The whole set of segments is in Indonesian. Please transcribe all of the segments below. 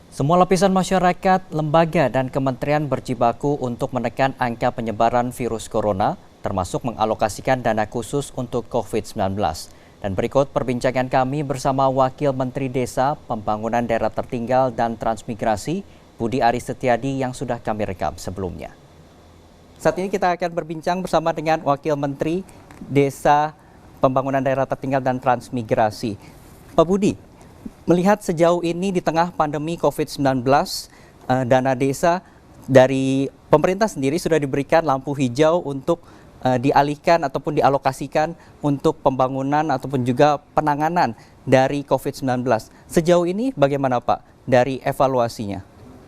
Semua lapisan masyarakat, lembaga, dan kementerian berjibaku untuk menekan angka penyebaran virus corona, termasuk mengalokasikan dana khusus untuk COVID-19. Dan berikut perbincangan kami bersama Wakil Menteri Desa, Pembangunan Daerah Tertinggal dan Transmigrasi, Budi Aris Setiadi yang sudah kami rekam sebelumnya. Saat ini kita akan berbincang bersama dengan Wakil Menteri Desa, Pembangunan Daerah Tertinggal dan Transmigrasi. Pak Budi, melihat sejauh ini di tengah pandemi COVID-19, dana desa dari pemerintah sendiri sudah diberikan lampu hijau untuk dialihkan ataupun dialokasikan untuk pembangunan ataupun juga penanganan dari COVID-19. Sejauh ini bagaimana Pak dari evaluasinya?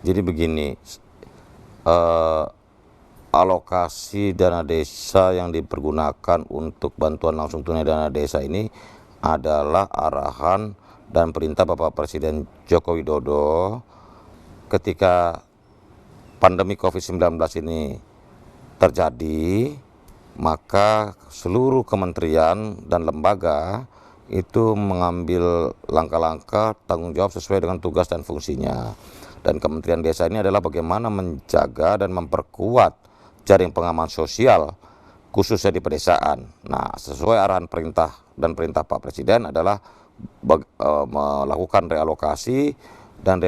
Jadi begini, alokasi dana desa yang dipergunakan untuk bantuan langsung tunai dana desa ini adalah arahan dan perintah Bapak Presiden Joko Widodo ketika pandemi COVID-19 ini terjadi, maka seluruh kementerian dan lembaga itu mengambil langkah-langkah tanggung jawab sesuai dengan tugas dan fungsinya. Dan Kementerian Desa ini adalah bagaimana menjaga dan memperkuat jaring pengaman sosial khususnya di pedesaan. Nah, sesuai arahan perintah dan perintah Pak Presiden adalah melakukan realokasi dan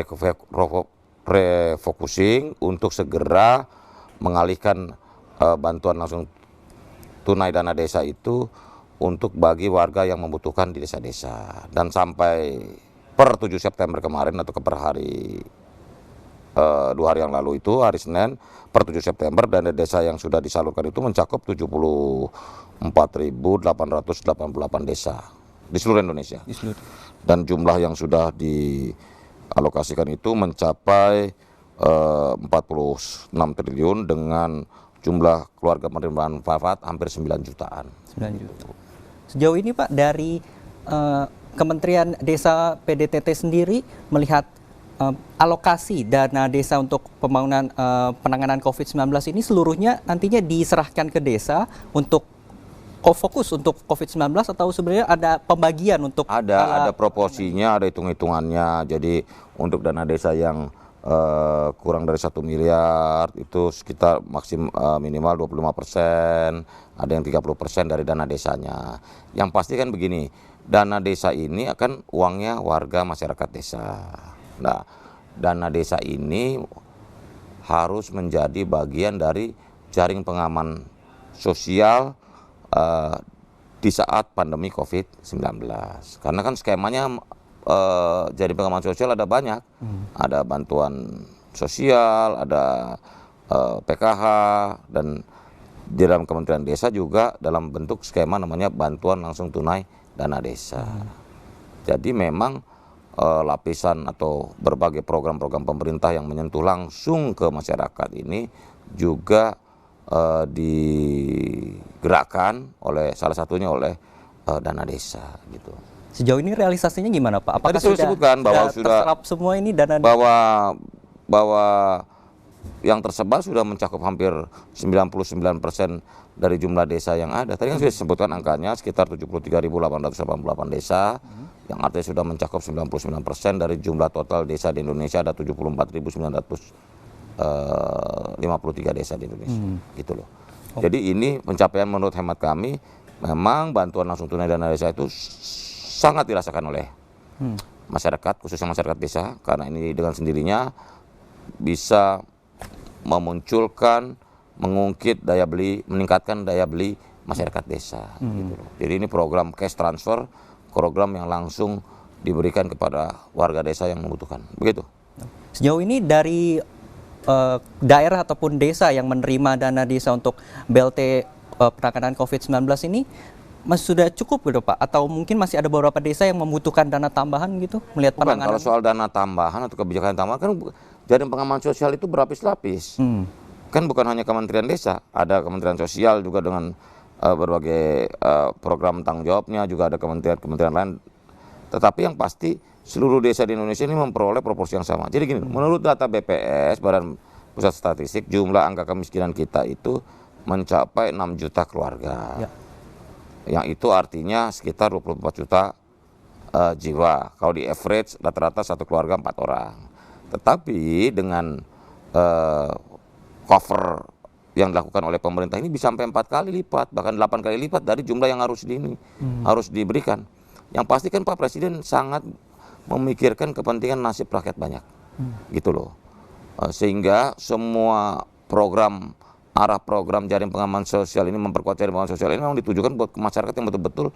refocusing untuk segera mengalihkan bantuan langsung tunai dana desa itu untuk bagi warga yang membutuhkan di desa-desa. Dan sampai per 7 September kemarin atau per hari 2 hari yang lalu itu, hari Senin, per 7 September dana desa yang sudah disalurkan itu mencakup 74.888 desa di seluruh Indonesia. Dan jumlah yang sudah dialokasikan itu mencapai 46 triliun dengan jumlah keluarga penerima manfaat hampir 9 jutaan. 9 juta. Sejauh ini Pak dari Kementerian Desa PDTT sendiri melihat alokasi dana desa untuk pembangunan penanganan COVID-19 ini seluruhnya nantinya diserahkan ke desa untuk fokus untuk COVID-19 atau sebenarnya ada pembagian untuk ada proporsinya, ada hitung-hitungannya. Jadi untuk dana desa yang kurang dari 1 miliar itu sekitar minimal 25%, ada yang 30% dari dana desanya. Yang pasti kan begini, dana desa ini akan uangnya warga masyarakat desa. Nah, dana desa ini harus menjadi bagian dari jaring pengaman sosial di saat pandemi COVID-19. Karena kan skemanya jaring pengaman sosial ada banyak. Ada bantuan sosial, ada PKH, dan di dalam Kementerian Desa juga dalam bentuk skema namanya bantuan langsung tunai dana desa. Jadi memang lapisan atau berbagai program-program pemerintah yang menyentuh langsung ke masyarakat ini juga digerakkan oleh salah satunya oleh dana desa gitu. Sejauh ini realisasinya gimana Pak? Apakah tadi sudah sebutkan bahwa sudah terserap semua ini dana bahwa yang tersebar sudah mencakup hampir 99% dari jumlah desa yang ada. Tadi kan sudah disebutkan angkanya sekitar 73.888 desa, yang artinya sudah mencakup 99% dari jumlah total desa di Indonesia, ada 74.953 desa di Indonesia. Gitu loh. Jadi ini pencapaian menurut hemat kami, memang bantuan langsung tunai dana desa itu sangat dirasakan oleh masyarakat, khususnya masyarakat desa, karena ini dengan sendirinya bisa memunculkan, mengungkit daya beli, meningkatkan daya beli masyarakat desa. Gitu loh. Jadi ini program cash transfer, program yang langsung diberikan kepada warga desa yang membutuhkan. Begitu. Sejauh ini dari daerah ataupun desa yang menerima dana desa untuk BLT penanganan COVID-19 ini sudah cukup gitu Pak? Atau mungkin masih ada beberapa desa yang membutuhkan dana tambahan gitu melihat penanganan? Kalau soal dana tambahan atau kebijakan tambahan kan jaring pengaman sosial itu berlapis-lapis. Kan bukan hanya Kementerian Desa, ada Kementerian Sosial juga dengan berbagai program tanggung jawabnya, juga ada kementerian lain. Tetapi yang pasti seluruh desa di Indonesia ini memperoleh proporsi yang sama. Jadi gini, menurut data BPS, Badan Pusat Statistik, jumlah angka kemiskinan kita itu mencapai 6 juta keluarga. Yang itu artinya sekitar 24 juta jiwa. Kalau di average rata-rata satu keluarga 4 orang. Tetapi dengan cover yang dilakukan oleh pemerintah ini bisa sampai 4 kali lipat, bahkan 8 kali lipat dari jumlah yang harus diberikan. Yang pasti kan Pak Presiden sangat memikirkan kepentingan nasib rakyat banyak, gitu loh. Sehingga semua arah program jaring pengaman sosial ini, memperkuat jaring pengaman sosial ini memang ditujukan buat masyarakat yang betul-betul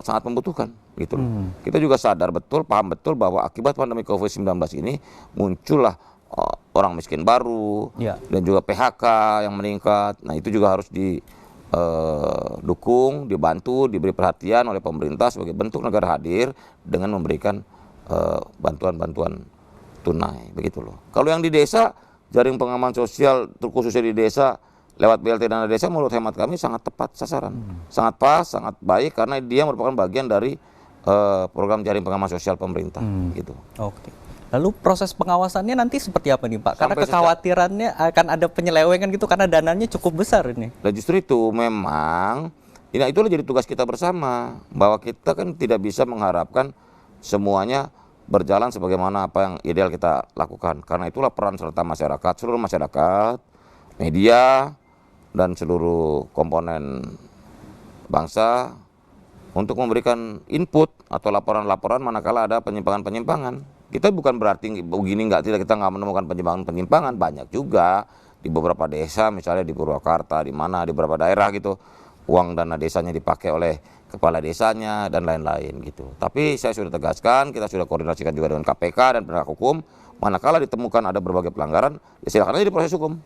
sangat membutuhkan, gitu loh. Kita juga sadar betul, paham betul bahwa akibat pandemi COVID-19 ini muncullah orang miskin baru, dan juga PHK yang meningkat. Nah itu juga harus didukung, dibantu, diberi perhatian oleh pemerintah sebagai bentuk negara hadir dengan memberikan bantuan-bantuan tunai, begitu loh. Kalau yang di desa, jaring pengaman sosial terkhususnya di desa lewat BLT Dana Desa, menurut hemat kami sangat tepat sasaran, sangat pas, sangat baik karena dia merupakan bagian dari program jaring pengaman sosial pemerintah, gitu. Oke. Lalu proses pengawasannya nanti seperti apa nih Pak? Karena kekhawatirannya akan ada penyelewengan gitu karena dananya cukup besar ini. Nah justru itu memang, itulah jadi tugas kita bersama, bahwa kita kan tidak bisa mengharapkan semuanya berjalan sebagaimana apa yang ideal kita lakukan. Karena itulah peran serta masyarakat, seluruh masyarakat, media, dan seluruh komponen bangsa untuk memberikan input atau laporan-laporan manakala ada penyimpangan-penyimpangan. Kita bukan berarti begini tidak kita nggak menemukan penyimpangan-penyimpangan, banyak juga di beberapa desa, misalnya di Purwakarta, di beberapa daerah gitu, uang dana desanya dipakai oleh kepala desanya dan lain-lain gitu. Tapi saya sudah tegaskan, kita sudah koordinasikan juga dengan KPK dan penegak hukum, manakala ditemukan ada berbagai pelanggaran, ya silakan aja diproses hukum.